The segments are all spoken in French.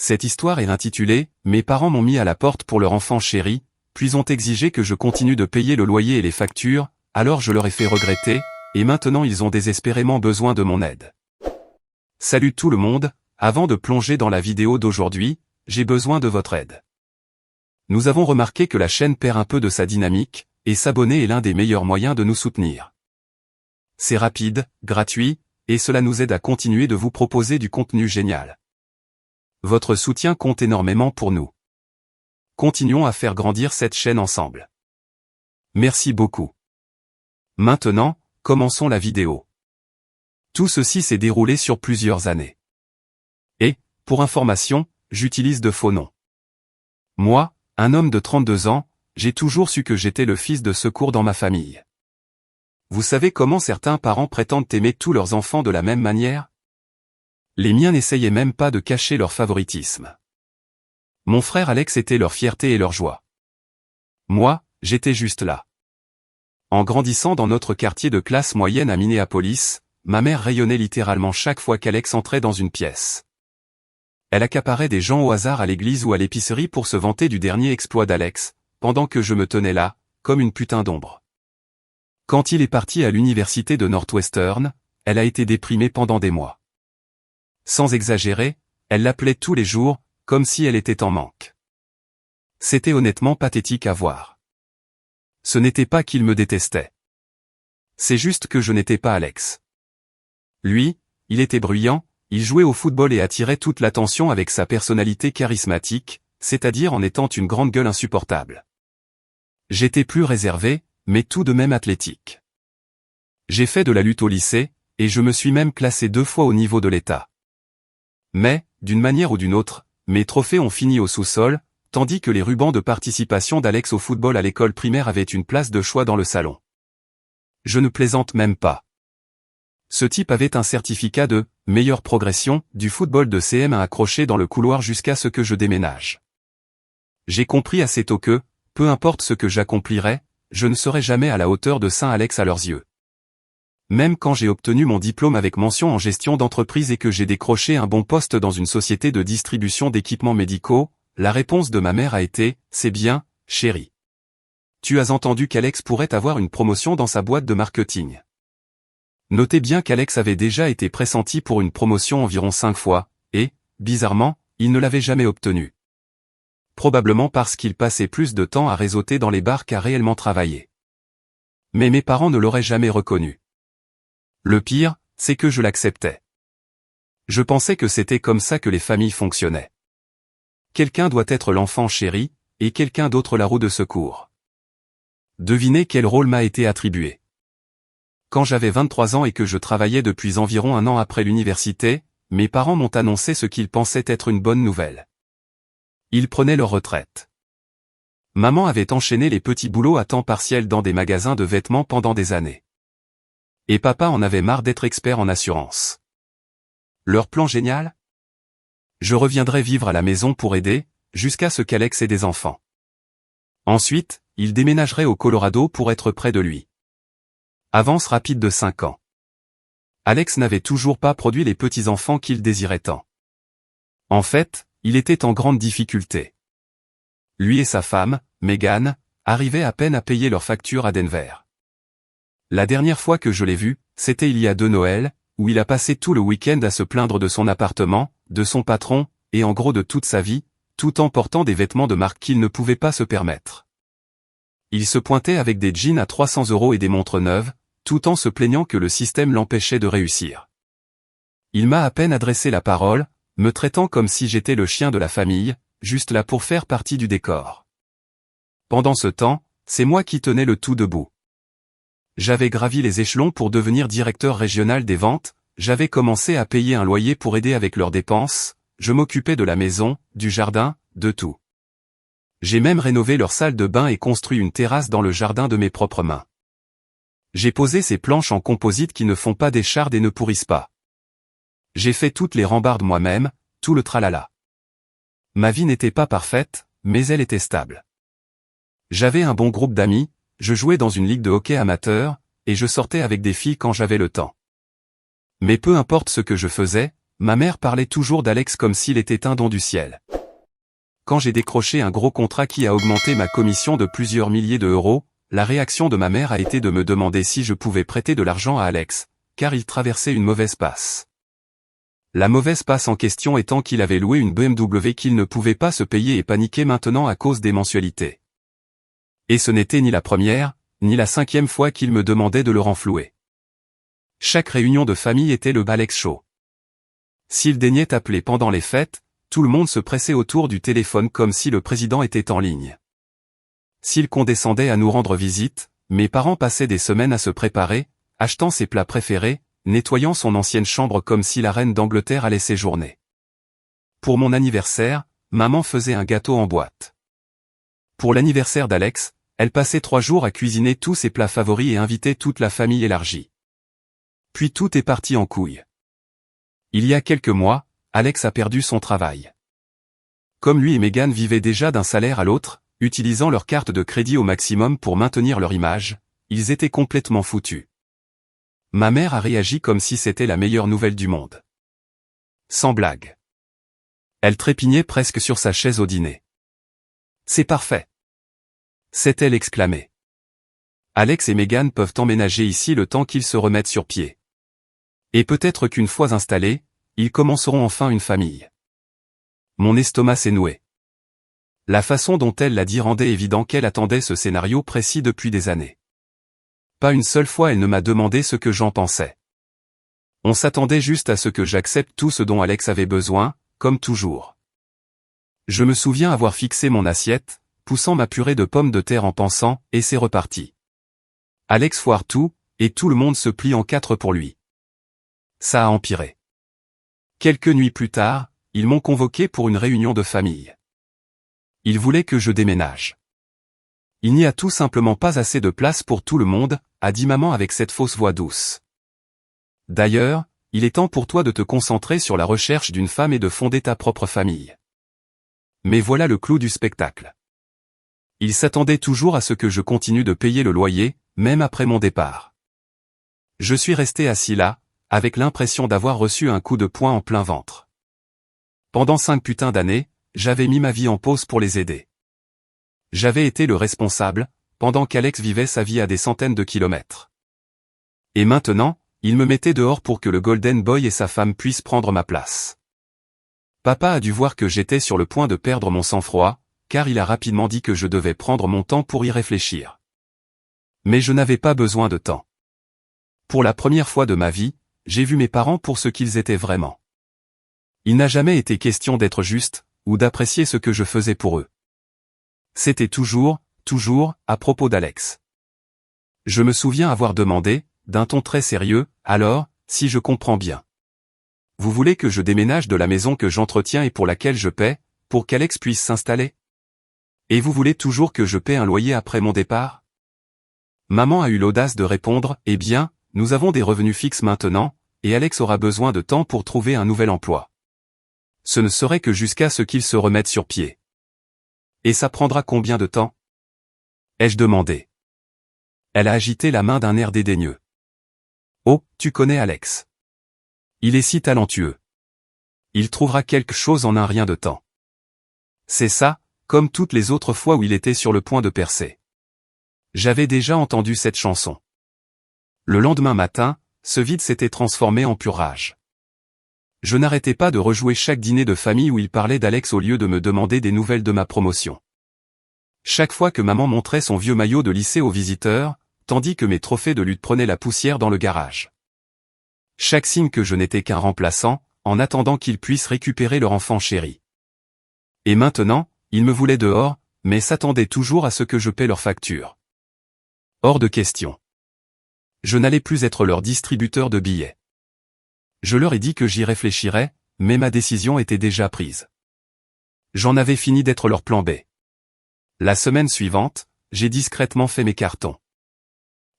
Cette histoire est intitulée « Mes parents m'ont mis à la porte pour leur enfant chéri, puis ont exigé que je continue de payer le loyer et les factures, alors je leur ai fait regretter, et maintenant ils ont désespérément besoin de mon aide. » Salut tout le monde, avant de plonger dans la vidéo d'aujourd'hui, j'ai besoin de votre aide. Nous avons remarqué que la chaîne perd un peu de sa dynamique, et s'abonner est l'un des meilleurs moyens de nous soutenir. C'est rapide, gratuit, et cela nous aide à continuer de vous proposer du contenu génial. Votre soutien compte énormément pour nous. Continuons à faire grandir cette chaîne ensemble. Merci beaucoup. Maintenant, commençons la vidéo. Tout ceci s'est déroulé sur plusieurs années. Et, pour information, j'utilise de faux noms. Moi, un homme de 32 ans, j'ai toujours su que j'étais le fils de secours dans ma famille. Vous savez comment certains parents prétendent aimer tous leurs enfants de la même manière? Les miens n'essayaient même pas de cacher leur favoritisme. Mon frère Alex était leur fierté et leur joie. Moi, j'étais juste là. En grandissant dans notre quartier de classe moyenne à Minneapolis, ma mère rayonnait littéralement chaque fois qu'Alex entrait dans une pièce. Elle accaparait des gens au hasard à l'église ou à l'épicerie pour se vanter du dernier exploit d'Alex, pendant que je me tenais là, comme une putain d'ombre. Quand il est parti à l'université de Northwestern, elle a été déprimée pendant des mois. Sans exagérer, elle l'appelait tous les jours, comme si elle était en manque. C'était honnêtement pathétique à voir. Ce n'était pas qu'il me détestait. C'est juste que je n'étais pas Alex. Lui, il était bruyant, il jouait au football et attirait toute l'attention avec sa personnalité charismatique, c'est-à-dire en étant une grande gueule insupportable. J'étais plus réservé, mais tout de même athlétique. J'ai fait de la lutte au lycée, et je me suis même classé 2 fois au niveau de l'État. Mais, d'une manière ou d'une autre, mes trophées ont fini au sous-sol, tandis que les rubans de participation d'Alex au football à l'école primaire avaient une place de choix dans le salon. Je ne plaisante même pas. Ce type avait un certificat de « meilleure progression » du football de CM1 accroché dans le couloir jusqu'à ce que je déménage. J'ai compris assez tôt que, peu importe ce que j'accomplirais, je ne serais jamais à la hauteur de Saint Alex à leurs yeux. Même quand j'ai obtenu mon diplôme avec mention en gestion d'entreprise et que j'ai décroché un bon poste dans une société de distribution d'équipements médicaux, la réponse de ma mère a été « C'est bien, chérie. Tu as entendu qu'Alex pourrait avoir une promotion dans sa boîte de marketing. » Notez bien qu'Alex avait déjà été pressenti pour une promotion environ 5 fois, et, bizarrement, il ne l'avait jamais obtenue. Probablement parce qu'il passait plus de temps à réseauter dans les bars qu'à réellement travailler. Mais mes parents ne l'auraient jamais reconnu. Le pire, c'est que je l'acceptais. Je pensais que c'était comme ça que les familles fonctionnaient. Quelqu'un doit être l'enfant chéri, et quelqu'un d'autre la roue de secours. Devinez quel rôle m'a été attribué. Quand j'avais 23 ans et que je travaillais depuis environ 1 an après l'université, mes parents m'ont annoncé ce qu'ils pensaient être une bonne nouvelle. Ils prenaient leur retraite. Maman avait enchaîné les petits boulots à temps partiel dans des magasins de vêtements pendant des années. Et papa en avait marre d'être expert en assurance. Leur plan génial? Je reviendrai vivre à la maison pour aider, jusqu'à ce qu'Alex ait des enfants. Ensuite, il déménagerait au Colorado pour être près de lui. Avance rapide de 5 ans. Alex n'avait toujours pas produit les petits-enfants qu'il désirait tant. En fait, il était en grande difficulté. Lui et sa femme, Megan, arrivaient à peine à payer leurs factures à Denver. La dernière fois que je l'ai vu, c'était il y a 2 Noëls, où il a passé tout le week-end à se plaindre de son appartement, de son patron, et en gros de toute sa vie, tout en portant des vêtements de marque qu'il ne pouvait pas se permettre. Il se pointait avec des jeans à 300 € et des montres neuves, tout en se plaignant que le système l'empêchait de réussir. Il m'a à peine adressé la parole, me traitant comme si j'étais le chien de la famille, juste là pour faire partie du décor. Pendant ce temps, c'est moi qui tenais le tout debout. J'avais gravi les échelons pour devenir directeur régional des ventes, j'avais commencé à payer un loyer pour aider avec leurs dépenses, je m'occupais de la maison, du jardin, de tout. J'ai même rénové leur salle de bain et construit une terrasse dans le jardin de mes propres mains. J'ai posé ces planches en composite qui ne font pas d'échardes et ne pourrissent pas. J'ai fait toutes les rambardes moi-même, tout le tralala. Ma vie n'était pas parfaite, mais elle était stable. J'avais un bon groupe d'amis, je jouais dans une ligue de hockey amateur, et je sortais avec des filles quand j'avais le temps. Mais peu importe ce que je faisais, ma mère parlait toujours d'Alex comme s'il était un don du ciel. Quand j'ai décroché un gros contrat qui a augmenté ma commission de plusieurs milliers d'euros, la réaction de ma mère a été de me demander si je pouvais prêter de l'argent à Alex, car il traversait une mauvaise passe. La mauvaise passe en question étant qu'il avait loué une BMW qu'il ne pouvait pas se payer et paniquait maintenant à cause des mensualités. Et ce n'était ni la première, ni la 5e fois qu'il me demandait de le renflouer. Chaque réunion de famille était le Alex Show. S'il daignait appeler pendant les fêtes, tout le monde se pressait autour du téléphone comme si le président était en ligne. S'il condescendait à nous rendre visite, mes parents passaient des semaines à se préparer, achetant ses plats préférés, nettoyant son ancienne chambre comme si la reine d'Angleterre allait séjourner. Pour mon anniversaire, maman faisait un gâteau en boîte. Pour l'anniversaire d'Alex, elle passait 3 jours à cuisiner tous ses plats favoris et invitait toute la famille élargie. Puis tout est parti en couille. Il y a quelques mois, Alex a perdu son travail. Comme lui et Meghan vivaient déjà d'un salaire à l'autre, utilisant leur carte de crédit au maximum pour maintenir leur image, ils étaient complètement foutus. Ma mère a réagi comme si c'était la meilleure nouvelle du monde. Sans blague. Elle trépignait presque sur sa chaise au dîner. C'est parfait. S'est-elle exclamée. Alex et Meghan peuvent emménager ici le temps qu'ils se remettent sur pied. Et peut-être qu'une fois installés, ils commenceront enfin une famille. Mon estomac s'est noué. La façon dont elle l'a dit rendait évident qu'elle attendait ce scénario précis depuis des années. Pas une seule fois elle ne m'a demandé ce que j'en pensais. On s'attendait juste à ce que j'accepte tout ce dont Alex avait besoin, comme toujours. Je me souviens avoir fixé mon assiette, poussant ma purée de pommes de terre en pensant, et c'est reparti. Alex foire tout, et tout le monde se plie en 4 pour lui. Ça a empiré. Quelques nuits plus tard, ils m'ont convoqué pour une réunion de famille. Ils voulaient que je déménage. Il n'y a tout simplement pas assez de place pour tout le monde, a dit maman avec cette fausse voix douce. D'ailleurs, il est temps pour toi de te concentrer sur la recherche d'une femme et de fonder ta propre famille. Mais voilà le clou du spectacle. Ils s'attendaient toujours à ce que je continue de payer le loyer, même après mon départ. Je suis resté assis là, avec l'impression d'avoir reçu un coup de poing en plein ventre. Pendant 5 putains d'années, j'avais mis ma vie en pause pour les aider. J'avais été le responsable, pendant qu'Alex vivait sa vie à des centaines de kilomètres. Et maintenant, il me mettait dehors pour que le Golden Boy et sa femme puissent prendre ma place. Papa a dû voir que j'étais sur le point de perdre mon sang-froid, car il a rapidement dit que je devais prendre mon temps pour y réfléchir. Mais je n'avais pas besoin de temps. Pour la première fois de ma vie, j'ai vu mes parents pour ce qu'ils étaient vraiment. Il n'a jamais été question d'être juste, ou d'apprécier ce que je faisais pour eux. C'était toujours, à propos d'Alex. Je me souviens avoir demandé, d'un ton très sérieux, alors, si je comprends bien. Vous voulez que je déménage de la maison que j'entretiens et pour laquelle je paie, pour qu'Alex puisse s'installer? Et vous voulez toujours que je paie un loyer après mon départ? Maman a eu l'audace de répondre, eh bien, nous avons des revenus fixes maintenant, et Alex aura besoin de temps pour trouver un nouvel emploi. Ce ne serait que jusqu'à ce qu'il se remette sur pied. Et ça prendra combien de temps? Ai-je demandé. Elle a agité la main d'un air dédaigneux. Oh, tu connais Alex. Il est si talentueux. Il trouvera quelque chose en un rien de temps. C'est ça, comme toutes les autres fois où il était sur le point de percer. J'avais déjà entendu cette chanson. Le lendemain matin, ce vide s'était transformé en pure rage. Je n'arrêtais pas de rejouer chaque dîner de famille où il parlait d'Alex au lieu de me demander des nouvelles de ma promotion. Chaque fois que maman montrait son vieux maillot de lycée aux visiteurs, tandis que mes trophées de lutte prenaient la poussière dans le garage. Chaque signe que je n'étais qu'un remplaçant, en attendant qu'ils puissent récupérer leur enfant chéri. Et maintenant, ils me voulaient dehors, mais s'attendaient toujours à ce que je paie leurs factures. Hors de question. Je n'allais plus être leur distributeur de billets. Je leur ai dit que j'y réfléchirais, mais ma décision était déjà prise. J'en avais fini d'être leur plan B. La semaine suivante, j'ai discrètement fait mes cartons.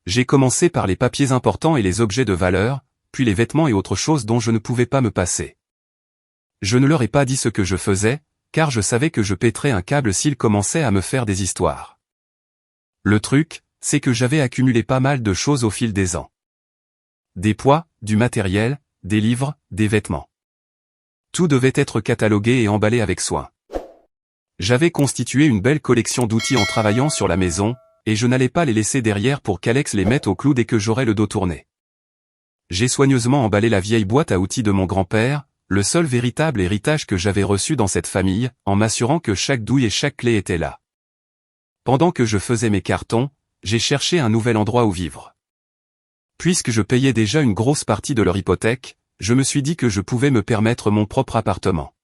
J'ai commencé par les papiers importants et les objets de valeur, puis les vêtements et autres choses dont je ne pouvais pas me passer. Je ne leur ai pas dit ce que je faisais, car je savais que je pèterais un câble s'ils commençaient à me faire des histoires. Le truc, c'est que j'avais accumulé pas mal de choses au fil des ans. Des poids, du matériel, des livres, des vêtements. Tout devait être catalogué et emballé avec soin. J'avais constitué une belle collection d'outils en travaillant sur la maison, et je n'allais pas les laisser derrière pour qu'Alex les mette au clou dès que j'aurais le dos tourné. J'ai soigneusement emballé la vieille boîte à outils de mon grand-père, le seul véritable héritage que j'avais reçu dans cette famille, en m'assurant que chaque douille et chaque clé étaient là. Pendant que je faisais mes cartons, j'ai cherché un nouvel endroit où vivre. Puisque je payais déjà une grosse partie de leur hypothèque, je me suis dit que je pouvais me permettre mon propre appartement.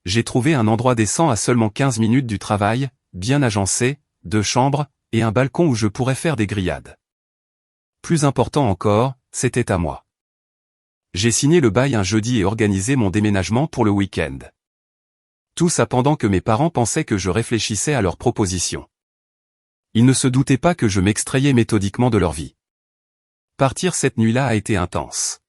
J'ai trouvé un endroit décent à seulement 15 minutes du travail, bien agencé, 2 chambres, et un balcon où je pourrais faire des grillades. Plus important encore, c'était à moi. J'ai signé le bail un jeudi et organisé mon déménagement pour le week-end. Tout ça pendant que mes parents pensaient que je réfléchissais à leurs propositions. Ils ne se doutaient pas que je m'extrayais méthodiquement de leur vie. Partir cette nuit-là a été intense.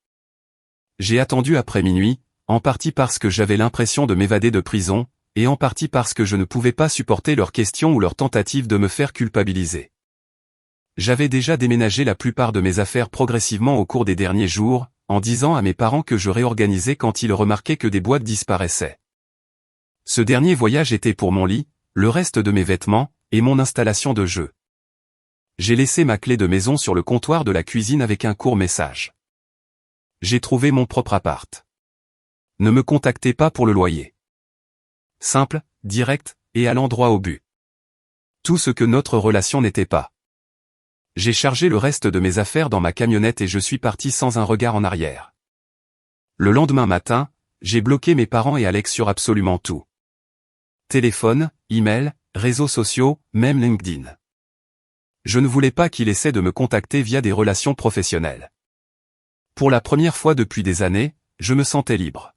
J'ai attendu après minuit, en partie parce que j'avais l'impression de m'évader de prison, et en partie parce que je ne pouvais pas supporter leurs questions ou leurs tentatives de me faire culpabiliser. J'avais déjà déménagé la plupart de mes affaires progressivement au cours des derniers jours, en disant à mes parents que je réorganisais quand ils remarquaient que des boîtes disparaissaient. Ce dernier voyage était pour mon lit, le reste de mes vêtements, et mon installation de jeu. J'ai laissé ma clé de maison sur le comptoir de la cuisine avec un court message. J'ai trouvé mon propre appart. Ne me contactez pas pour le loyer. Simple, direct, et allant droit au but. Tout ce que notre relation n'était pas. J'ai chargé le reste de mes affaires dans ma camionnette et je suis parti sans un regard en arrière. Le lendemain matin, j'ai bloqué mes parents et Alex sur absolument tout. Téléphone, email, réseaux sociaux, même LinkedIn. Je ne voulais pas qu'il essaie de me contacter via des relations professionnelles. Pour la première fois depuis des années, je me sentais libre.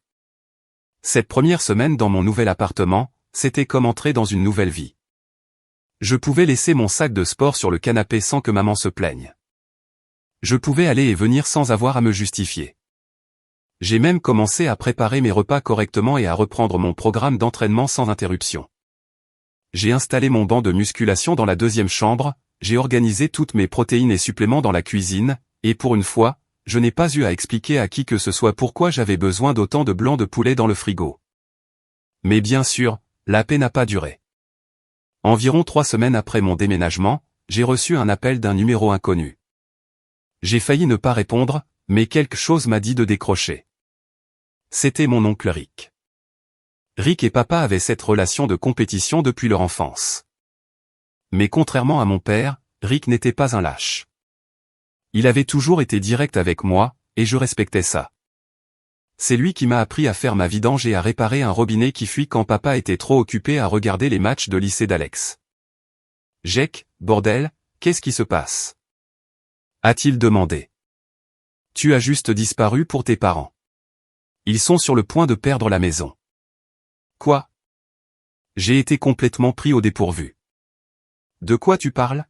Cette première semaine dans mon nouvel appartement, c'était comme entrer dans une nouvelle vie. Je pouvais laisser mon sac de sport sur le canapé sans que maman se plaigne. Je pouvais aller et venir sans avoir à me justifier. J'ai même commencé à préparer mes repas correctement et à reprendre mon programme d'entraînement sans interruption. J'ai installé mon banc de musculation dans la deuxième chambre, j'ai organisé toutes mes protéines et suppléments dans la cuisine, et pour une fois, je n'ai pas eu à expliquer à qui que ce soit pourquoi j'avais besoin d'autant de blanc de poulet dans le frigo. Mais bien sûr, la paix n'a pas duré. Environ 3 semaines après mon déménagement, j'ai reçu un appel d'un numéro inconnu. J'ai failli ne pas répondre, mais quelque chose m'a dit de décrocher. C'était mon oncle Rick. Rick et papa avaient cette relation de compétition depuis leur enfance. Mais contrairement à mon père, Rick n'était pas un lâche. Il avait toujours été direct avec moi, et je respectais ça. C'est lui qui m'a appris à faire ma vidange et à réparer un robinet qui fuit quand papa était trop occupé à regarder les matchs de lycée d'Alex. « Jake, bordel, qu'est-ce qui se passe ?» a-t-il demandé. « Tu as juste disparu pour tes parents. Ils sont sur le point de perdre la maison. » Quoi? J'ai été complètement pris au dépourvu. De quoi tu parles?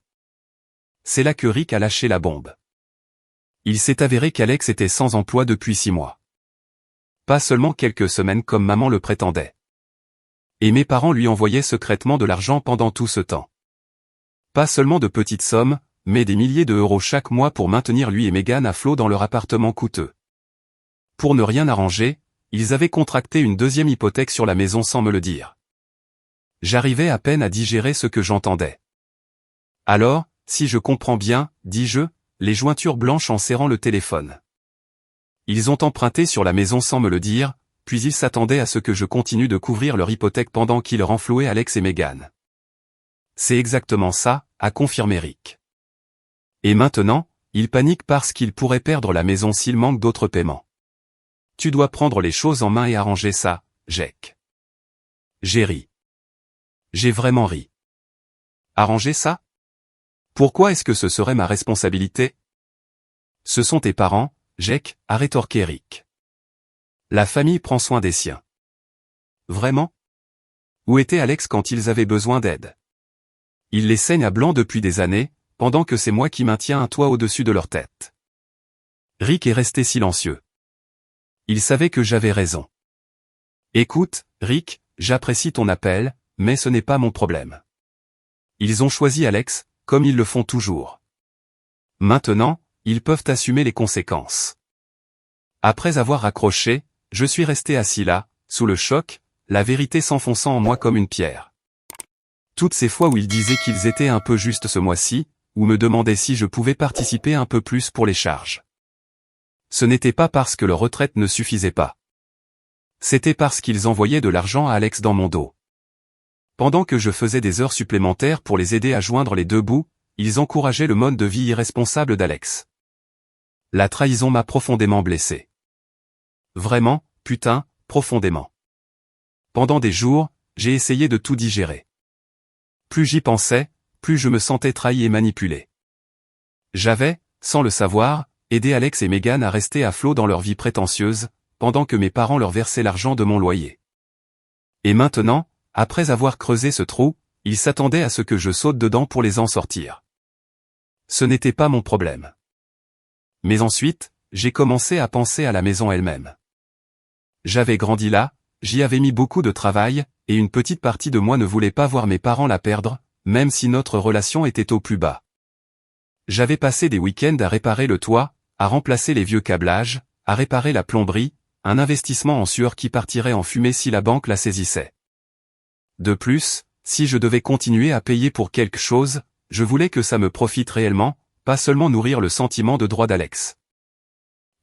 C'est là que Rick a lâché la bombe. Il s'est avéré qu'Alex était sans emploi depuis 6 mois. Pas seulement quelques semaines comme maman le prétendait. Et mes parents lui envoyaient secrètement de l'argent pendant tout ce temps. Pas seulement de petites sommes, mais des milliers d'euros chaque mois pour maintenir lui et Megan à flot dans leur appartement coûteux. Pour ne rien arranger, ils avaient contracté une deuxième hypothèque sur la maison sans me le dire. J'arrivais à peine à digérer ce que j'entendais. Alors, si je comprends bien, dis-je, les jointures blanches en serrant le téléphone. Ils ont emprunté sur la maison sans me le dire, puis ils s'attendaient à ce que je continue de couvrir leur hypothèque pendant qu'ils renflouaient Alex et Megan. C'est exactement ça, a confirmé Rick. Et maintenant, ils paniquent parce qu'ils pourraient perdre la maison s'il manque d'autres paiements. Tu dois prendre les choses en main et arranger ça, Jake. J'ai ri. J'ai vraiment ri. Arranger ça? Pourquoi est-ce que ce serait ma responsabilité? Ce sont tes parents, Jake, a rétorqué Rick. La famille prend soin des siens. Vraiment? Où était Alex quand ils avaient besoin d'aide? Il les saigne à blanc depuis des années, pendant que c'est moi qui maintiens un toit au-dessus de leur tête. Rick est resté silencieux. Il savait que j'avais raison. Écoute, Rick, j'apprécie ton appel, mais ce n'est pas mon problème. Ils ont choisi Alex, comme ils le font toujours. Maintenant, ils peuvent assumer les conséquences. Après avoir raccroché, Je suis resté assis là, sous le choc, la vérité s'enfonçant en moi comme une pierre. Toutes ces fois où ils disaient qu'ils étaient un peu justes ce mois-ci, ou me demandaient si je pouvais participer un peu plus pour les charges. Ce n'était pas parce que leur retraite ne suffisait pas. C'était parce qu'ils envoyaient de l'argent à Alex dans mon dos. Pendant que je faisais des heures supplémentaires pour les aider à joindre les deux bouts, ils encourageaient le mode de vie irresponsable d'Alex. La trahison m'a profondément blessé. Vraiment, putain, profondément. Pendant des jours, j'ai essayé de tout digérer. Plus j'y pensais, plus je me sentais trahi et manipulé. J'avais, sans le savoir, aidé Alex et Megan à rester à flot dans leur vie prétentieuse, pendant que mes parents leur versaient l'argent de mon loyer. Et maintenant, après avoir creusé ce trou, ils s'attendaient à ce que je saute dedans pour les en sortir. Ce n'était pas mon problème. Mais ensuite, j'ai commencé à penser à la maison elle-même. J'avais grandi là, j'y avais mis beaucoup de travail, et une petite partie de moi ne voulait pas voir mes parents la perdre, même si notre relation était au plus bas. J'avais passé des week-ends à réparer le toit, à remplacer les vieux câblages, à réparer la plomberie, un investissement en sueur qui partirait en fumée si la banque la saisissait. De plus, si je devais continuer à payer pour quelque chose, je voulais que ça me profite réellement, pas seulement nourrir le sentiment de droit d'Alex.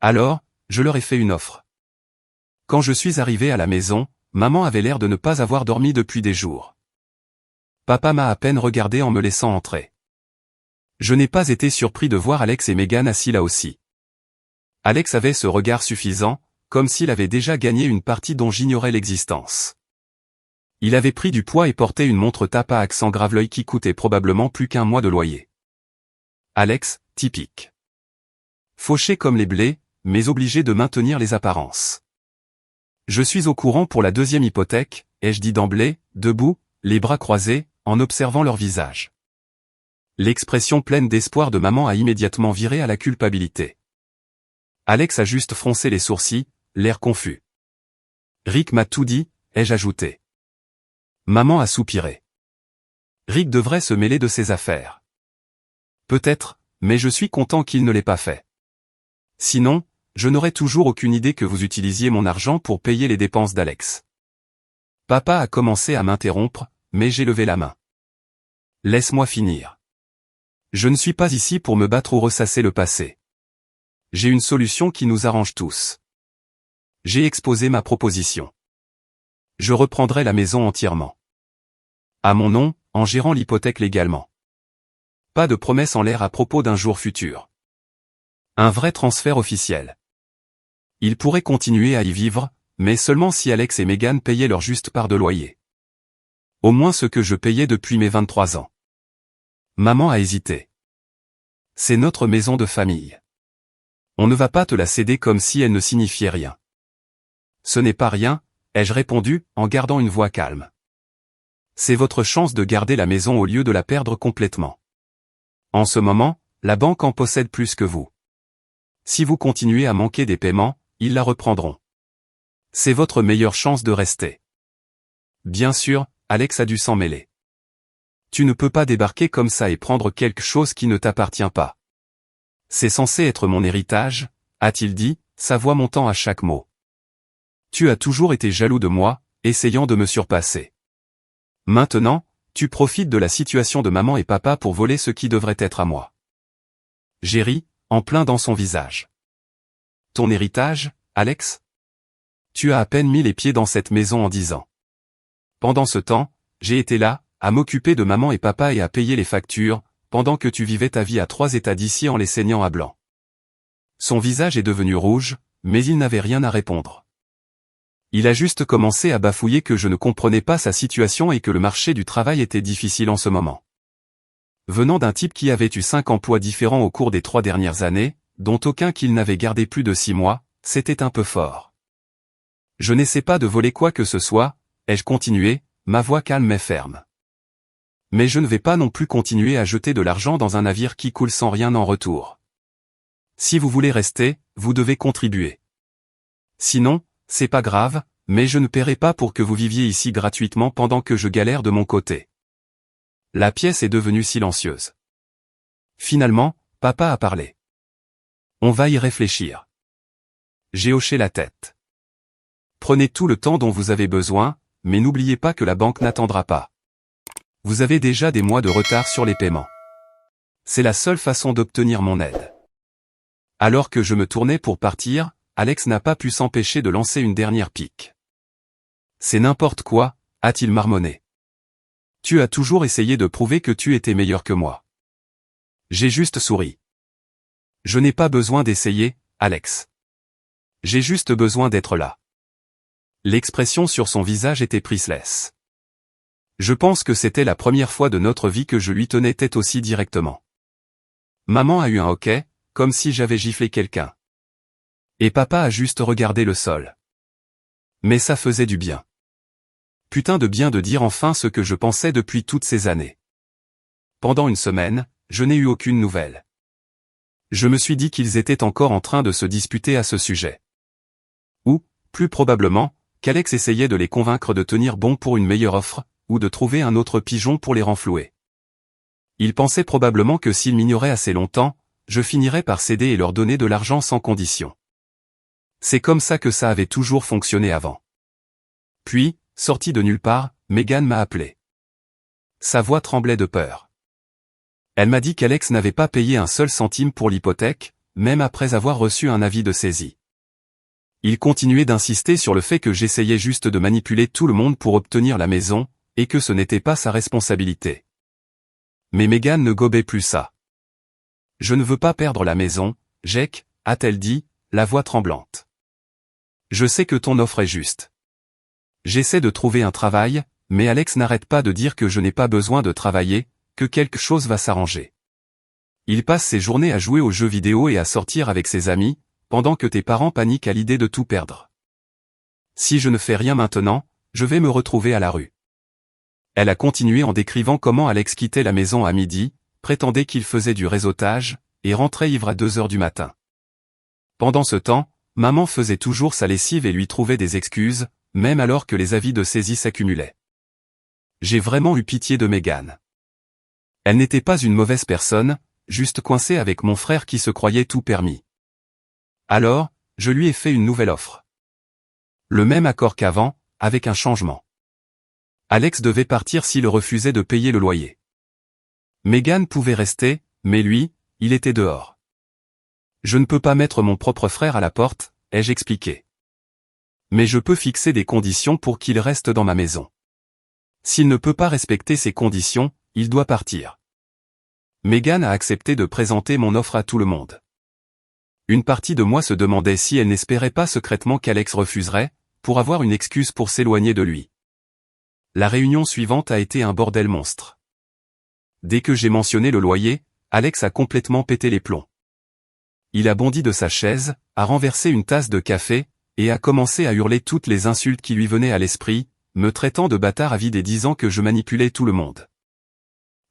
Alors, je leur ai fait une offre. Quand je suis arrivé à la maison, maman avait l'air de ne pas avoir dormi depuis des jours. Papa m'a à peine regardé en me laissant entrer. Je n'ai pas été surpris de voir Alex et Megan assis là aussi. Alex avait ce regard suffisant, comme s'il avait déjà gagné une partie dont j'ignorais l'existence. Il avait pris du poids et portait une montre tape à accent graveleuil qui coûtait probablement plus qu'un mois de loyer. Alex, typique. Fauché comme les blés, mais obligé de maintenir les apparences. Je suis au courant pour la deuxième hypothèque, ai-je dit d'emblée, debout, les bras croisés, en observant leur visage. L'expression pleine d'espoir de maman a immédiatement viré à la culpabilité. Alex a juste froncé les sourcils, l'air confus. Rick m'a tout dit, ai-je ajouté. Maman a soupiré. Rick devrait se mêler de ses affaires. Peut-être, mais je suis content qu'il ne l'ait pas fait. Sinon, je n'aurais toujours aucune idée que vous utilisiez mon argent pour payer les dépenses d'Alex. Papa a commencé à m'interrompre, mais j'ai levé la main. Laisse-moi finir. Je ne suis pas ici pour me battre ou ressasser le passé. J'ai une solution qui nous arrange tous. J'ai exposé ma proposition. Je reprendrai la maison entièrement. À mon nom, en gérant l'hypothèque légalement. Pas de promesse en l'air à propos d'un jour futur. Un vrai transfert officiel. Ils pourraient continuer à y vivre, mais seulement si Alex et Megan payaient leur juste part de loyer. Au moins ce que je payais depuis mes 23 ans. Maman a hésité. C'est notre maison de famille. On ne va pas te la céder comme si elle ne signifiait rien. Ce n'est pas rien, ai-je répondu, en gardant une voix calme. C'est votre chance de garder la maison au lieu de la perdre complètement. En ce moment, la banque en possède plus que vous. Si vous continuez à manquer des paiements, ils la reprendront. C'est votre meilleure chance de rester. Bien sûr, Alex a dû s'en mêler. Tu ne peux pas débarquer comme ça et prendre quelque chose qui ne t'appartient pas. C'est censé être mon héritage, a-t-il dit, sa voix montant à chaque mot. Tu as toujours été jaloux de moi, essayant de me surpasser. Maintenant, tu profites de la situation de maman et papa pour voler ce qui devrait être à moi. J'ai ri, en plein dans son visage. Ton héritage, Alex? Tu as à peine mis les pieds dans cette maison en 10 ans. Pendant ce temps, j'ai été là, à m'occuper de maman et papa et à payer les factures, pendant que tu vivais ta vie à 3 états d'ici en les saignant à blanc. Son visage est devenu rouge, mais il n'avait rien à répondre. Il a juste commencé à bafouiller que je ne comprenais pas sa situation et que le marché du travail était difficile en ce moment. Venant d'un type qui avait eu 5 emplois différents au cours des 3 dernières années, dont aucun qu'il n'avait gardé plus de 6 mois, c'était un peu fort. Je n'essaie pas de voler quoi que ce soit, ai-je continué, ma voix calme mais ferme. Mais je ne vais pas non plus continuer à jeter de l'argent dans un navire qui coule sans rien en retour. Si vous voulez rester, vous devez contribuer. Sinon, c'est pas grave, mais je ne paierai pas pour que vous viviez ici gratuitement pendant que je galère de mon côté. La pièce est devenue silencieuse. Finalement, papa a parlé. On va y réfléchir. J'ai hoché la tête. Prenez tout le temps dont vous avez besoin, mais n'oubliez pas que la banque n'attendra pas. Vous avez déjà des mois de retard sur les paiements. C'est la seule façon d'obtenir mon aide. » Alors que je me tournais pour partir, Alex n'a pas pu s'empêcher de lancer une dernière pique. « C'est n'importe quoi, » a-t-il marmonné. « Tu as toujours essayé de prouver que tu étais meilleur que moi. » J'ai juste souri. « Je n'ai pas besoin d'essayer, Alex. J'ai juste besoin d'être là. » L'expression sur son visage était priceless. Je pense que c'était la première fois de notre vie que je lui tenais tête aussi directement. Maman a eu un hoquet, comme si j'avais giflé quelqu'un. Et papa a juste regardé le sol. Mais ça faisait du bien. Putain de bien de dire enfin ce que je pensais depuis toutes ces années. Pendant une semaine, je n'ai eu aucune nouvelle. Je me suis dit qu'ils étaient encore en train de se disputer à ce sujet. Ou, plus probablement, qu'Alex essayait de les convaincre de tenir bon pour une meilleure offre, ou de trouver un autre pigeon pour les renflouer. Il pensait probablement que s'ils m'ignoraient assez longtemps, je finirais par céder et leur donner de l'argent sans condition. C'est comme ça que ça avait toujours fonctionné avant. Puis, sorti de nulle part, Megan m'a appelé. Sa voix tremblait de peur. Elle m'a dit qu'Alex n'avait pas payé un seul centime pour l'hypothèque, même après avoir reçu un avis de saisie. Il continuait d'insister sur le fait que j'essayais juste de manipuler tout le monde pour obtenir la maison, et que ce n'était pas sa responsabilité. Mais Megan ne gobait plus ça. « Je ne veux pas perdre la maison, Jake, » a-t-elle dit, la voix tremblante. « Je sais que ton offre est juste. J'essaie de trouver un travail, mais Alex n'arrête pas de dire que je n'ai pas besoin de travailler, que quelque chose va s'arranger. Il passe ses journées à jouer aux jeux vidéo et à sortir avec ses amis, pendant que tes parents paniquent à l'idée de tout perdre. Si je ne fais rien maintenant, je vais me retrouver à la rue. » Elle a continué en décrivant comment Alex quittait la maison à midi, prétendait qu'il faisait du réseautage, et rentrait ivre à 2 heures du matin. Pendant ce temps, maman faisait toujours sa lessive et lui trouvait des excuses, même alors que les avis de saisie s'accumulaient. J'ai vraiment eu pitié de Megan. Elle n'était pas une mauvaise personne, juste coincée avec mon frère qui se croyait tout permis. Alors, je lui ai fait une nouvelle offre. Le même accord qu'avant, avec un changement. Alex devait partir s'il refusait de payer le loyer. Megan pouvait rester, mais lui, il était dehors. Je ne peux pas mettre mon propre frère à la porte, ai-je expliqué. Mais je peux fixer des conditions pour qu'il reste dans ma maison. S'il ne peut pas respecter ces conditions, il doit partir. Megan a accepté de présenter mon offre à tout le monde. Une partie de moi se demandait si elle n'espérait pas secrètement qu'Alex refuserait, pour avoir une excuse pour s'éloigner de lui. La réunion suivante a été un bordel monstre. Dès que j'ai mentionné le loyer, Alex a complètement pété les plombs. Il a bondi de sa chaise, a renversé une tasse de café, et a commencé à hurler toutes les insultes qui lui venaient à l'esprit, me traitant de bâtard avide et disant que je manipulais tout le monde.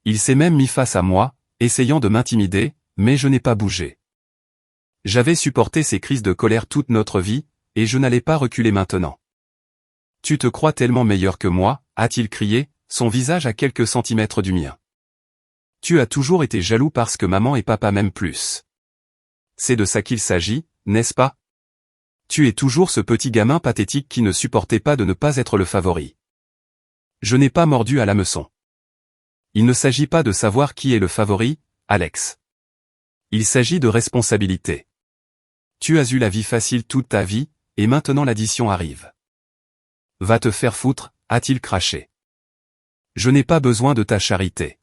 Il s'est même mis face à moi, essayant de m'intimider, mais je n'ai pas bougé. J'avais supporté ces crises de colère toute notre vie, et je n'allais pas reculer maintenant. « Tu te crois tellement meilleur que moi » a-t-il crié, son visage à quelques centimètres du mien. « Tu as toujours été jaloux parce que maman et papa m'aiment plus. C'est de ça qu'il s'agit, n'est-ce pas? Tu es toujours ce petit gamin pathétique qui ne supportait pas de ne pas être le favori. » Je n'ai pas mordu à l'hameçon. Il ne s'agit pas de savoir qui est le favori, Alex. Il s'agit de responsabilité. Tu as eu la vie facile toute ta vie, et maintenant l'addition arrive. Va te faire foutre, a-t-il craché. Je n'ai pas besoin de ta charité.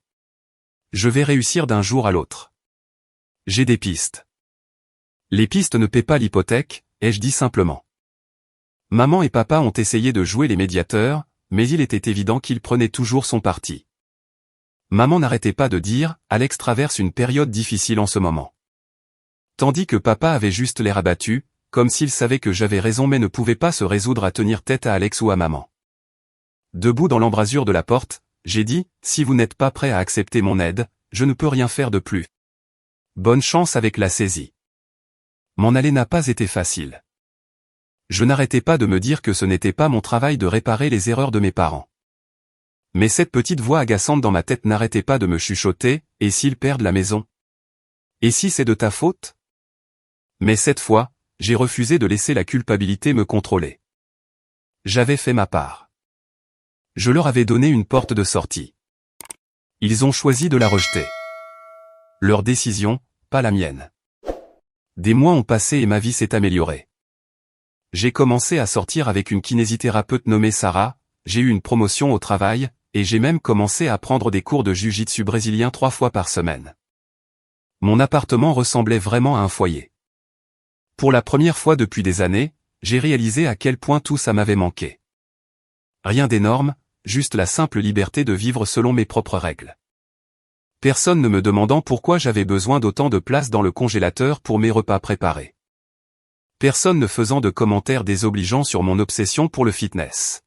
Je vais réussir d'un jour à l'autre. J'ai des pistes. Les pistes ne paient pas l'hypothèque, ai-je dit simplement. Maman et papa ont essayé de jouer les médiateurs, mais il était évident qu'ils prenaient toujours son parti. Maman n'arrêtait pas de dire « Alex traverse une période difficile en ce moment ». Tandis que papa avait juste l'air abattu, comme s'il savait que j'avais raison mais ne pouvait pas se résoudre à tenir tête à Alex ou à maman. Debout dans l'embrasure de la porte, j'ai dit « Si vous n'êtes pas prêt à accepter mon aide, je ne peux rien faire de plus. Bonne chance avec la saisie. » M'en aller n'a pas été facile. Je n'arrêtais pas de me dire que ce n'était pas mon travail de réparer les erreurs de mes parents. Mais cette petite voix agaçante dans ma tête n'arrêtait pas de me chuchoter, « Et s'ils perdent la maison? Et si c'est de ta faute ?» Mais cette fois, j'ai refusé de laisser la culpabilité me contrôler. J'avais fait ma part. Je leur avais donné une porte de sortie. Ils ont choisi de la rejeter. Leur décision, pas la mienne. Des mois ont passé et ma vie s'est améliorée. J'ai commencé à sortir avec une kinésithérapeute nommée Sarah, j'ai eu une promotion au travail, et j'ai même commencé à prendre des cours de jiu-jitsu brésilien 3 fois par semaine. Mon appartement ressemblait vraiment à un foyer. Pour la première fois depuis des années, j'ai réalisé à quel point tout ça m'avait manqué. Rien d'énorme, juste la simple liberté de vivre selon mes propres règles. Personne ne me demandant pourquoi j'avais besoin d'autant de place dans le congélateur pour mes repas préparés. Personne ne faisant de commentaires désobligeants sur mon obsession pour le fitness.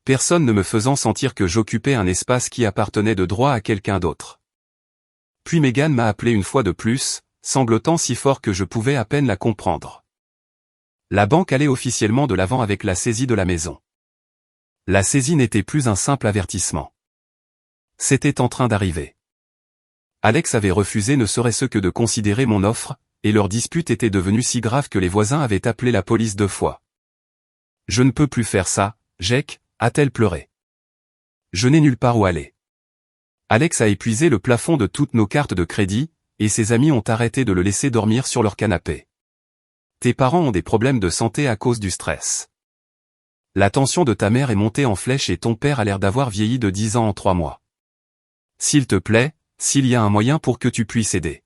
Personne ne me faisant sentir que j'occupais un espace qui appartenait de droit à quelqu'un d'autre. Puis Megan m'a appelé une fois de plus, sanglotant si fort que je pouvais à peine la comprendre. La banque allait officiellement de l'avant avec la saisie de la maison. La saisie n'était plus un simple avertissement. C'était en train d'arriver. Alex avait refusé ne serait-ce que de considérer mon offre, et leur dispute était devenue si grave que les voisins avaient appelé la police 2 fois. « Je ne peux plus faire ça, Jake », a-t-elle pleuré. « Je n'ai nulle part où aller. » Alex a épuisé le plafond de toutes nos cartes de crédit, et ses amis ont arrêté de le laisser dormir sur leur canapé. Tes parents ont des problèmes de santé à cause du stress. La tension de ta mère est montée en flèche et ton père a l'air d'avoir vieilli de 10 ans en 3 mois. S'il te plaît, s'il y a un moyen pour que tu puisses aider.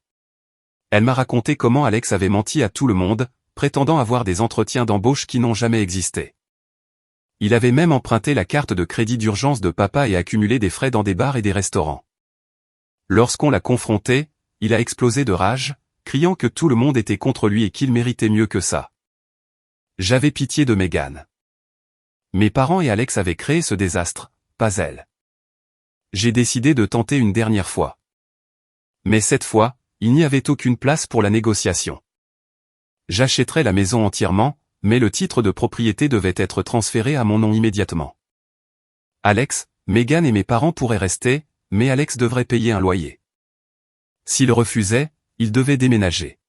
Elle m'a raconté comment Alex avait menti à tout le monde, prétendant avoir des entretiens d'embauche qui n'ont jamais existé. Il avait même emprunté la carte de crédit d'urgence de papa et accumulé des frais dans des bars et des restaurants. Lorsqu'on l'a confronté, il a explosé de rage, criant que tout le monde était contre lui et qu'il méritait mieux que ça. J'avais pitié de Megan. Mes parents et Alex avaient créé ce désastre, pas elle. J'ai décidé de tenter une dernière fois. Mais cette fois, il n'y avait aucune place pour la négociation. J'achèterais la maison entièrement, mais le titre de propriété devait être transféré à mon nom immédiatement. Alex, Megan et mes parents pourraient rester, mais Alex devrait payer un loyer. S'il refusait, il devait déménager.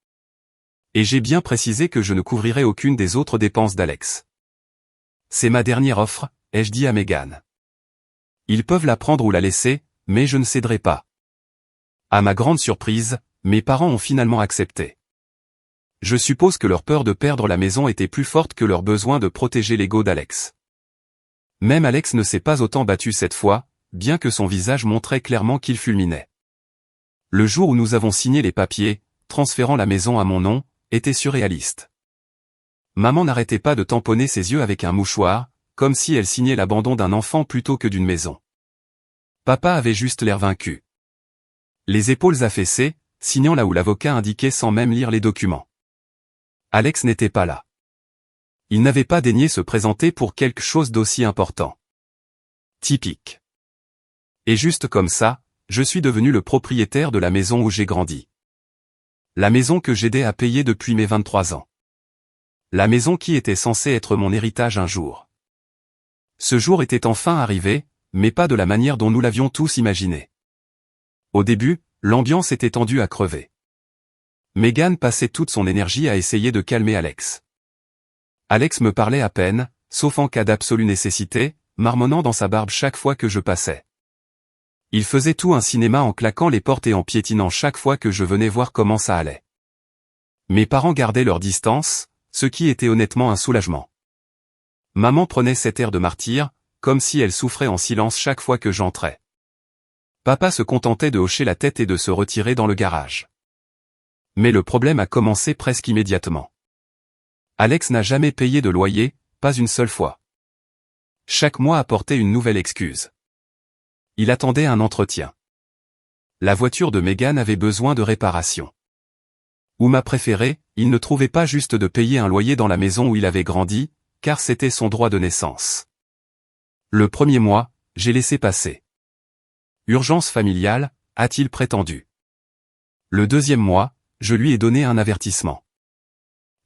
Et j'ai bien précisé que je ne couvrirais aucune des autres dépenses d'Alex. C'est ma dernière offre, ai-je dit à Megan. Ils peuvent la prendre ou la laisser, mais je ne céderai pas. À ma grande surprise, mes parents ont finalement accepté. Je suppose que leur peur de perdre la maison était plus forte que leur besoin de protéger l'ego d'Alex. Même Alex ne s'est pas autant battu cette fois, bien que son visage montrait clairement qu'il fulminait. Le jour où nous avons signé les papiers, transférant la maison à mon nom, était surréaliste. Maman n'arrêtait pas de tamponner ses yeux avec un mouchoir, comme si elle signait l'abandon d'un enfant plutôt que d'une maison. Papa avait juste l'air vaincu. Les épaules affaissées, signant là où l'avocat indiquait sans même lire les documents. Alex n'était pas là. Il n'avait pas daigné se présenter pour quelque chose d'aussi important. Typique. Et juste comme ça, je suis devenu le propriétaire de la maison où j'ai grandi. La maison que j'aidais à payer depuis mes 23 ans. La maison qui était censée être mon héritage un jour. Ce jour était enfin arrivé, mais pas de la manière dont nous l'avions tous imaginé. Au début, l'ambiance était tendue à crever. Megan passait toute son énergie à essayer de calmer Alex. Alex me parlait à peine, sauf en cas d'absolue nécessité, marmonnant dans sa barbe chaque fois que je passais. Il faisait tout un cinéma en claquant les portes et en piétinant chaque fois que je venais voir comment ça allait. Mes parents gardaient leur distance, ce qui était honnêtement un soulagement. Maman prenait cet air de martyr, comme si elle souffrait en silence chaque fois que j'entrais. Papa se contentait de hocher la tête et de se retirer dans le garage. Mais le problème a commencé presque immédiatement. Alex n'a jamais payé de loyer, pas une seule fois. Chaque mois apportait une nouvelle excuse. Il attendait un entretien. La voiture de Megan avait besoin de réparation. Ou ma préférée, il ne trouvait pas juste de payer un loyer dans la maison où il avait grandi, car c'était son droit de naissance. Le premier mois, j'ai laissé passer. Urgence familiale, a-t-il prétendu. Le deuxième mois, je lui ai donné un avertissement.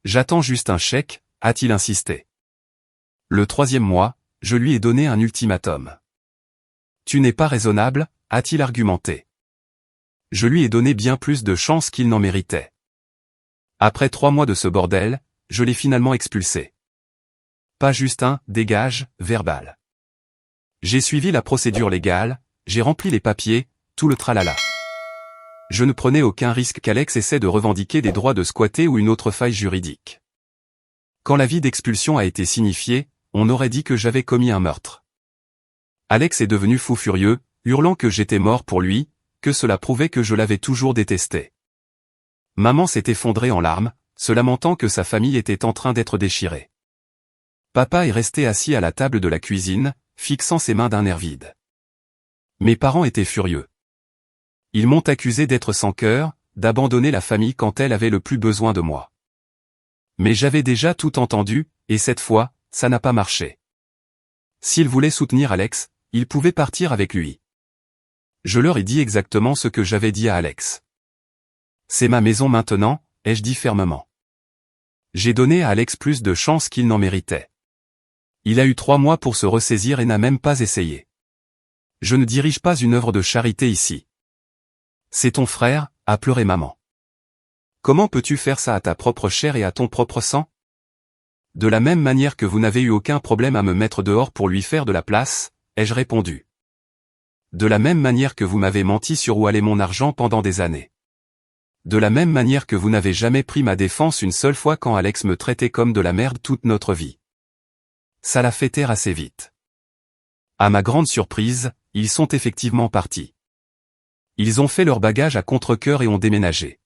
J'attends juste un chèque, a-t-il insisté. Le troisième mois, je lui ai donné un ultimatum. Tu n'es pas raisonnable, a-t-il argumenté. Je lui ai donné bien plus de chance qu'il n'en méritait. Après 3 mois de ce bordel, je l'ai finalement expulsé. Pas juste un « dégage » verbal. J'ai suivi la procédure légale, j'ai rempli les papiers, tout le tralala. Je ne prenais aucun risque qu'Alex essaie de revendiquer des droits de squatter ou une autre faille juridique. Quand l'avis d'expulsion a été signifié, on aurait dit que j'avais commis un meurtre. Alex est devenu fou furieux, hurlant que j'étais mort pour lui, que cela prouvait que je l'avais toujours détesté. Maman s'est effondrée en larmes, se lamentant que sa famille était en train d'être déchirée. Papa est resté assis à la table de la cuisine, fixant ses mains d'un air vide. Mes parents étaient furieux. Ils m'ont accusé d'être sans cœur, d'abandonner la famille quand elle avait le plus besoin de moi. Mais j'avais déjà tout entendu, et cette fois, ça n'a pas marché. S'ils voulaient soutenir Alex, ils pouvaient partir avec lui. Je leur ai dit exactement ce que j'avais dit à Alex. C'est ma maison maintenant, ai-je dit fermement. J'ai donné à Alex plus de chance qu'il n'en méritait. Il a eu 3 mois pour se ressaisir et n'a même pas essayé. Je ne dirige pas une œuvre de charité ici. C'est ton frère, a pleuré maman. Comment peux-tu faire ça à ta propre chair et à ton propre sang? De la même manière que vous n'avez eu aucun problème à me mettre dehors pour lui faire de la place, ai-je répondu. De la même manière que vous m'avez menti sur où allait mon argent pendant des années. De la même manière que vous n'avez jamais pris ma défense une seule fois quand Alex me traitait comme de la merde toute notre vie. Ça l'a fait taire assez vite. À ma grande surprise, ils sont effectivement partis. Ils ont fait leur bagage à contre-cœur et ont déménagé.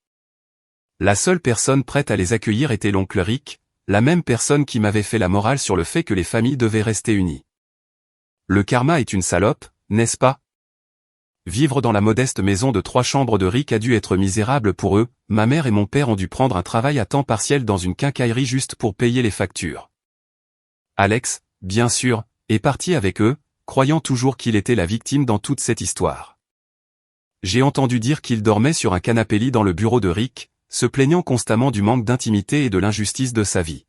La seule personne prête à les accueillir était l'oncle Rick, la même personne qui m'avait fait la morale sur le fait que les familles devaient rester unies. Le karma est une salope, n'est-ce pas? Vivre dans la modeste maison de 3 chambres de Rick a dû être misérable pour eux, ma mère et mon père ont dû prendre un travail à temps partiel dans une quincaillerie juste pour payer les factures. Alex, bien sûr, est parti avec eux, croyant toujours qu'il était la victime dans toute cette histoire. J'ai entendu dire qu'il dormait sur un canapé-lit dans le bureau de Rick, se plaignant constamment du manque d'intimité et de l'injustice de sa vie.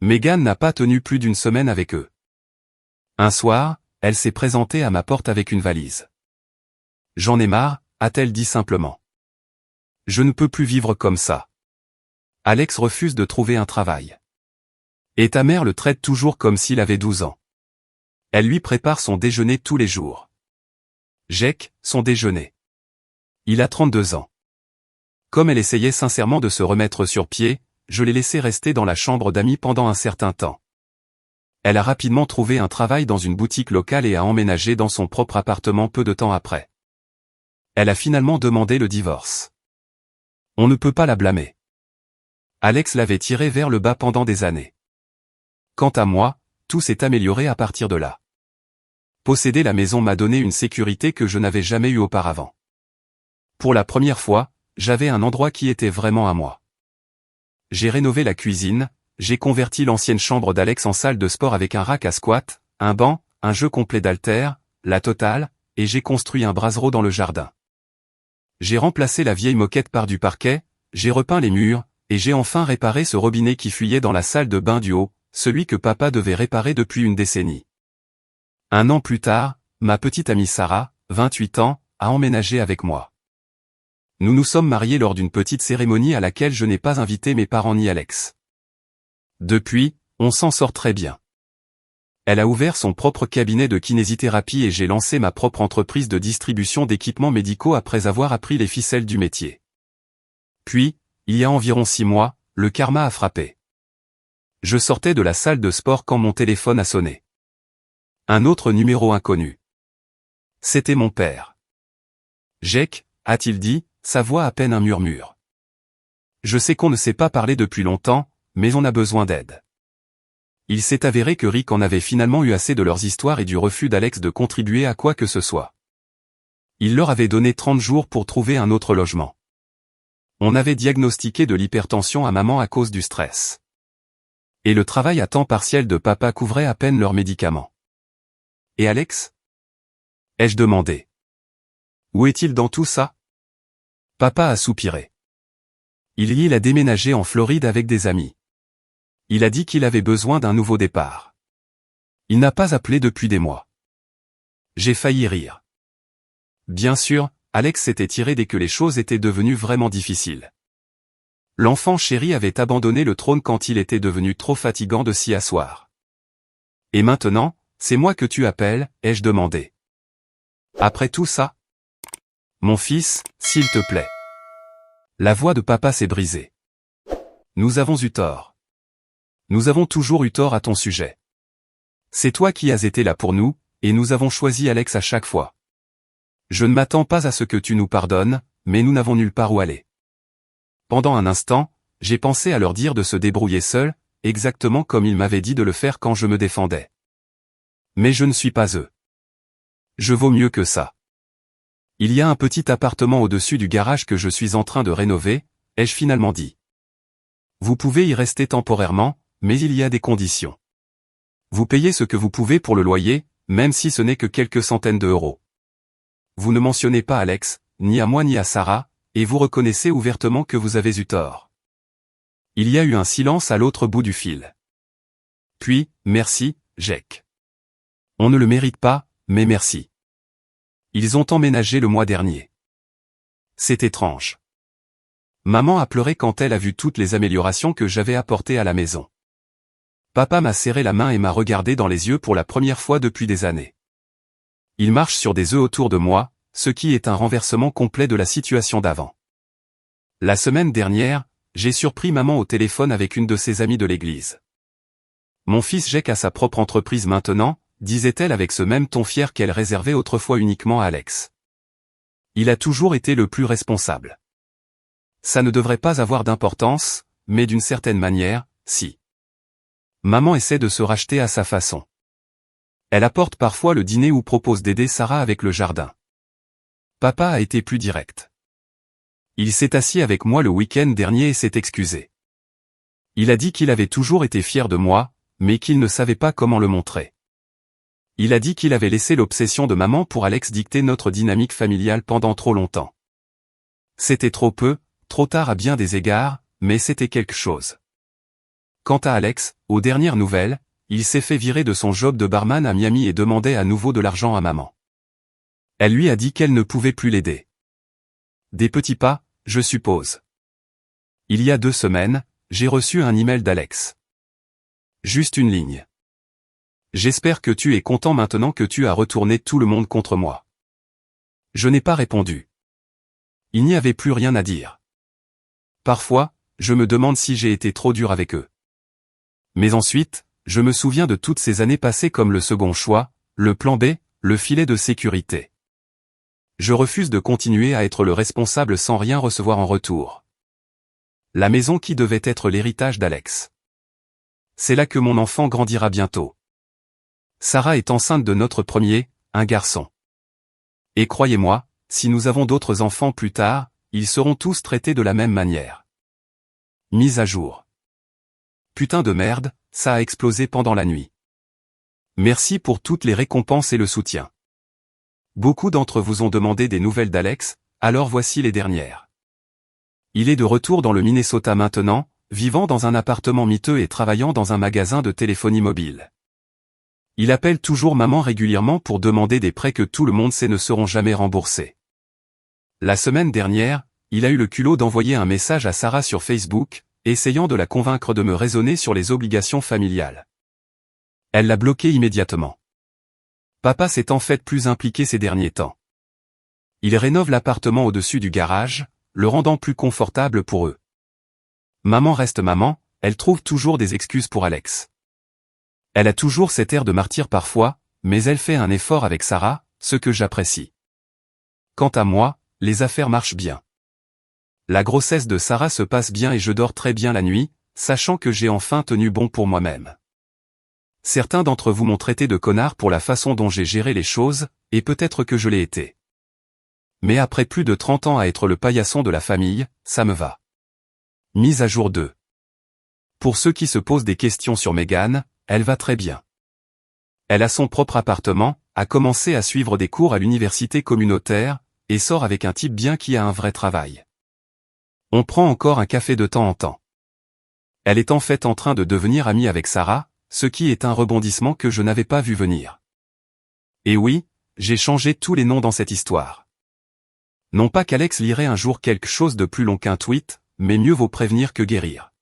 Megan n'a pas tenu plus d'1 semaine avec eux. Un soir, elle s'est présentée à ma porte avec une valise. J'en ai marre, a-t-elle dit simplement. Je ne peux plus vivre comme ça. Alex refuse de trouver un travail. Et ta mère le traite toujours comme s'il avait 12 ans. Elle lui prépare son déjeuner tous les jours. Jake, son déjeuner. Il a 32 ans. Comme elle essayait sincèrement de se remettre sur pied, je l'ai laissé rester dans la chambre d'amis pendant un certain temps. Elle a rapidement trouvé un travail dans une boutique locale et a emménagé dans son propre appartement peu de temps après. Elle a finalement demandé le divorce. On ne peut pas la blâmer. Alex l'avait tirée vers le bas pendant des années. Quant à moi, tout s'est amélioré à partir de là. Posséder la maison m'a donné une sécurité que je n'avais jamais eue auparavant. Pour la première fois, j'avais un endroit qui était vraiment à moi. J'ai rénové la cuisine, j'ai converti l'ancienne chambre d'Alex en salle de sport avec un rack à squat, un banc, un jeu complet d'haltères, la totale, et j'ai construit un brasero dans le jardin. J'ai remplacé la vieille moquette par du parquet, j'ai repeint les murs, et j'ai enfin réparé ce robinet qui fuyait dans la salle de bain du haut, celui que papa devait réparer depuis une décennie. 1 an plus tard, ma petite amie Sarah, 28 ans, a emménagé avec moi. Nous nous sommes mariés lors d'une petite cérémonie à laquelle je n'ai pas invité mes parents ni Alex. Depuis, on s'en sort très bien. Elle a ouvert son propre cabinet de kinésithérapie et j'ai lancé ma propre entreprise de distribution d'équipements médicaux après avoir appris les ficelles du métier. Puis, il y a environ 6 mois, le karma a frappé. Je sortais de la salle de sport quand mon téléphone a sonné. Un autre numéro inconnu. C'était mon père. Jake, a-t-il dit, sa voix à peine un murmure. Je sais qu'on ne s'est pas parlé depuis longtemps, mais on a besoin d'aide. Il s'est avéré que Rick en avait finalement eu assez de leurs histoires et du refus d'Alex de contribuer à quoi que ce soit. Il leur avait donné 30 jours pour trouver un autre logement. On avait diagnostiqué de l'hypertension à maman à cause du stress. Et le travail à temps partiel de papa couvrait à peine leurs médicaments. Et Alex? Ai-je demandé. Où est-il dans tout ça? Papa a soupiré. Il a déménagé en Floride avec des amis. Il a dit qu'il avait besoin d'un nouveau départ. Il n'a pas appelé depuis des mois. J'ai failli rire. Bien sûr, Alex s'était tiré dès que les choses étaient devenues vraiment difficiles. L'enfant chéri avait abandonné le trône quand il était devenu trop fatigant de s'y asseoir. Et maintenant, c'est moi que tu appelles, ai-je demandé. Après tout ça? Mon fils, s'il te plaît. La voix de papa s'est brisée. Nous avons eu tort. Nous avons toujours eu tort à ton sujet. C'est toi qui as été là pour nous, et nous avons choisi Alex à chaque fois. Je ne m'attends pas à ce que tu nous pardonnes, mais nous n'avons nulle part où aller. Pendant un instant, j'ai pensé à leur dire de se débrouiller seuls, exactement comme ils m'avaient dit de le faire quand je me défendais. Mais je ne suis pas eux. Je vaux mieux que ça. Il y a un petit appartement au-dessus du garage que je suis en train de rénover, ai-je finalement dit. Vous pouvez y rester temporairement, mais il y a des conditions. Vous payez ce que vous pouvez pour le loyer, même si ce n'est que quelques centaines d'euros. Vous ne mentionnez pas Alex, ni à moi ni à Sarah, et vous reconnaissez ouvertement que vous avez eu tort. Il y a eu un silence à l'autre bout du fil. Puis, merci, Jake. On ne le mérite pas, mais merci. Ils ont emménagé le mois dernier. C'est étrange. Maman a pleuré quand elle a vu toutes les améliorations que j'avais apportées à la maison. Papa m'a serré la main et m'a regardé dans les yeux pour la première fois depuis des années. Il marche sur des œufs autour de moi, ce qui est un renversement complet de la situation d'avant. La semaine dernière, j'ai surpris maman au téléphone avec une de ses amies de l'église. Mon fils Jake a sa propre entreprise maintenant, disait-elle avec ce même ton fier qu'elle réservait autrefois uniquement à Alex. Il a toujours été le plus responsable. Ça ne devrait pas avoir d'importance, mais d'une certaine manière, si. Maman essaie de se racheter à sa façon. Elle apporte parfois le dîner ou propose d'aider Sarah avec le jardin. Papa a été plus direct. Il s'est assis avec moi le week-end dernier et s'est excusé. Il a dit qu'il avait toujours été fier de moi, mais qu'il ne savait pas comment le montrer. Il a dit qu'il avait laissé l'obsession de maman pour Alex dicter notre dynamique familiale pendant trop longtemps. C'était trop peu, trop tard à bien des égards, mais c'était quelque chose. Quant à Alex, aux dernières nouvelles, il s'est fait virer de son job de barman à Miami et demandait à nouveau de l'argent à maman. Elle lui a dit qu'elle ne pouvait plus l'aider. Des petits pas, je suppose. Il y a 2 semaines, j'ai reçu un email d'Alex. Juste une ligne. J'espère que tu es content maintenant que tu as retourné tout le monde contre moi. Je n'ai pas répondu. Il n'y avait plus rien à dire. Parfois, je me demande si j'ai été trop dur avec eux. Mais ensuite, je me souviens de toutes ces années passées comme le second choix, le plan B, le filet de sécurité. Je refuse de continuer à être le responsable sans rien recevoir en retour. La maison qui devait être l'héritage d'Alex. C'est là que mon enfant grandira bientôt. Sarah est enceinte de notre premier, un garçon. Et croyez-moi, si nous avons d'autres enfants plus tard, ils seront tous traités de la même manière. Mise à jour. Putain de merde, ça a explosé pendant la nuit. Merci pour toutes les récompenses et le soutien. Beaucoup d'entre vous ont demandé des nouvelles d'Alex, alors voici les dernières. Il est de retour dans le Minnesota maintenant, vivant dans un appartement miteux et travaillant dans un magasin de téléphonie mobile. Il appelle toujours maman régulièrement pour demander des prêts que tout le monde sait ne seront jamais remboursés. La semaine dernière, il a eu le culot d'envoyer un message à Sarah sur Facebook, essayant de la convaincre de me raisonner sur les obligations familiales. Elle l'a bloqué immédiatement. Papa s'est en fait plus impliqué ces derniers temps. Il rénove l'appartement au-dessus du garage, le rendant plus confortable pour eux. Maman reste maman, elle trouve toujours des excuses pour Alex. Elle a toujours cet air de martyr parfois, mais elle fait un effort avec Sarah, ce que j'apprécie. Quant à moi, les affaires marchent bien. La grossesse de Sarah se passe bien et je dors très bien la nuit, sachant que j'ai enfin tenu bon pour moi-même. Certains d'entre vous m'ont traité de connard pour la façon dont j'ai géré les choses, et peut-être que je l'ai été. Mais après plus de 30 ans à être le paillasson de la famille, ça me va. Mise à jour 2. Pour ceux qui se posent des questions sur Megan, elle va très bien. Elle a son propre appartement, a commencé à suivre des cours à l'université communautaire, et sort avec un type bien qui a un vrai travail. On prend encore un café de temps en temps. Elle est en fait en train de devenir amie avec Sarah, ce qui est un rebondissement que je n'avais pas vu venir. Et oui, j'ai changé tous les noms dans cette histoire. Non pas qu'Alex lirait un jour quelque chose de plus long qu'un tweet, mais mieux vaut prévenir que guérir.